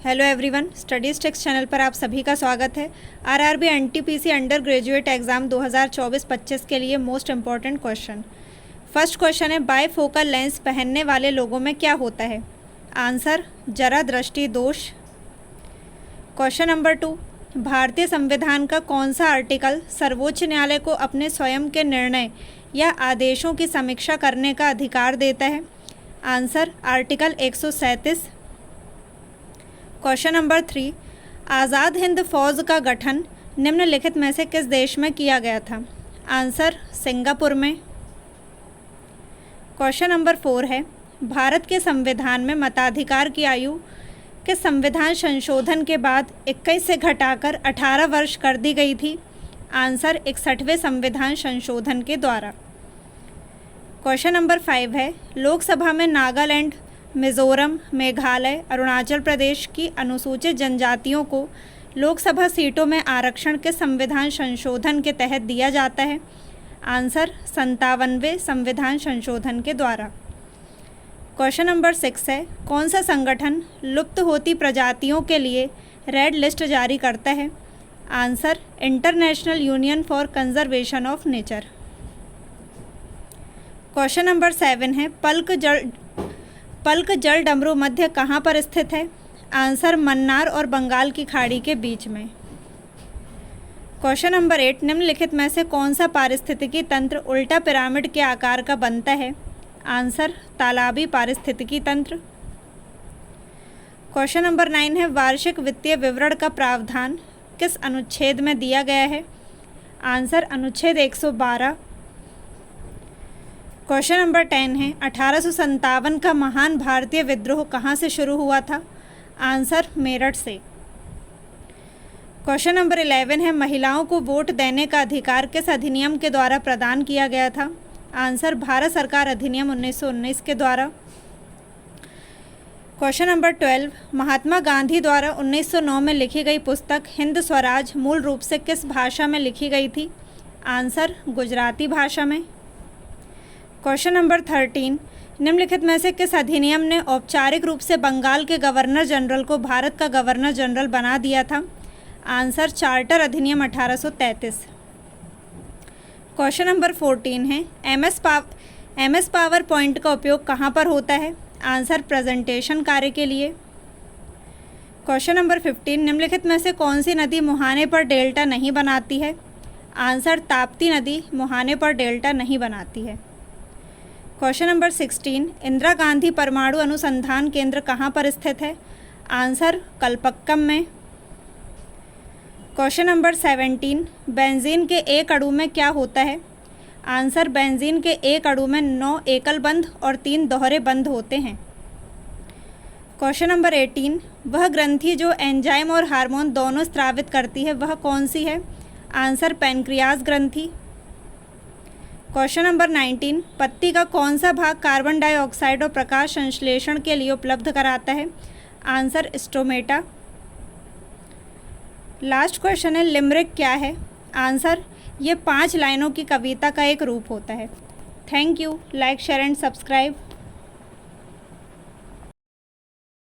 Hello everyone, studies techs channel पर आप सभी का स्वागत है। RRB NTPC undergraduate exam 2024-25 के लिए most important question. First question है, बायफोकल लेंस पहनने वाले लोगों में क्या होता है? आंसर, जरा दृष्टि दोष। क्वेश्चन नंबर 2, भारतीय संविधान का कौन सा आर्टिकल सर्वोच्च न्यायालय को अपने स्वयं के निर्णय या आदेशों की समीक्षा करने का अधिकार देता है? Answer, article 137। Question number 3, Azad Hind फौज का गठन निम्नलिखित में से किस देश में किया गया था? आंसर, सिंगापुर में। क्वेश्चन नंबर 4 है, भारत के संविधान में मताधिकार की आयु के संविधान संशोधन के बाद 21 से घटाकर 18 वर्ष कर दी गई थी? आंसर, 61वें संविधान संशोधन के द्वारा। क्वेश्चन नंबर 5 है, लोकसभा में नागालैंड, मिज़ोरम, मेघालय, अरुणाचल प्रदेश की अनुसूचित जनजातियों को लोकसभा सीटों में आरक्षण के संविधान संशोधन के तहत दिया जाता है? आंसर, 57वें संविधान संशोधन के द्वारा। क्वेश्चन नंबर 6 है, कौन सा संगठन लुप्त होती प्रजातियों के लिए रेड लिस्ट जारी करता है? Answer, international union for conservation of nature. Question number 7 है, पल्क जल डमरू मध्य कहाँ पर स्थित है? आंसर, मन्नार और बंगाल की खाड़ी के बीच में। क्वेश्चन नंबर 8, निम्नलिखित में से कौन सा पारिस्थितिकी तंत्र उल्टा पिरामिड के आकार का बनता है? आंसर, तालाबी पारिस्थितिकी तंत्र। क्वेश्चन नंबर 9 है, वार्षिक वित्तीय विवरण का प्रावधान किस अनुच्छेद में दिया गया है? आंसर, अनुच्छेद 112। क्वेश्चन नंबर 10 है, 1857 का महान भारतीय विद्रोह कहाँ से शुरू हुआ था? आंसर, मेरठ से। क्वेश्चन नंबर 11 है, महिलाओं को वोट देने का अधिकार किस अधिनियम के द्वारा प्रदान किया गया था? आंसर, भारत सरकार अधिनियम 1919 के द्वारा। क्वेश्चन नंबर 12, महात्मा गांधी द्वारा 1909 में लिखी गई पुस्तक हिंद स्वराज मूल रूप से किस भाषा में लिखी गई थी? आंसर, गुजराती भाषा में। क्वेश्चन नंबर 13, निम्नलिखित में से किस अधिनियम ने औपचारिक रूप से बंगाल के गवर्नर जनरल को भारत का गवर्नर जनरल बना दिया था? आंसर, चार्टर अधिनियम 1833। क्वेश्चन नंबर 14 है, एमएस पावर पॉइंट का उपयोग कहाँ पर होता है? आंसर, प्रेजेंटेशन कार्य के लिए। क्वेश्चन नंबर 15, निम्नलिखित में से कौन सी नदी मुहाने पर डेल्टा नहीं बनाती है? आंसर, ताप्ती नदी मुहाने पर डेल्टा नहीं बनाती है। क्वेश्चन नंबर 16, इंदिरा गांधी परमाणु अनुसंधान केंद्र कहाँ पर स्थित है? आंसर, कलपक्कम में। क्वेश्चन नंबर 17, बेंजीन के एक अणु में क्या होता है? आंसर, बेंजीन के एक अणु में 9 एकल बंध और 3 दोहरे बंध होते हैं। क्वेश्चन नंबर 18, वह ग्रंथि जो एंजाइम और हार्मोन दोनों स्रावित करती है वह कौन सी है? आंसर, पैनक्रियाज ग्रंथि। क्वेश्चन नंबर 19, पत्ती का कौन सा भाग कार्बन डाइऑक्साइड और प्रकाश संश्लेषण के लिए उपलब्ध कराता है? Answer, stomata. लास्ट क्वेश्चन है, लिमरिक क्या है? आंसर, ये 5 लाइनों की कविता का एक रूप होता है। Thank you. Like, share and subscribe.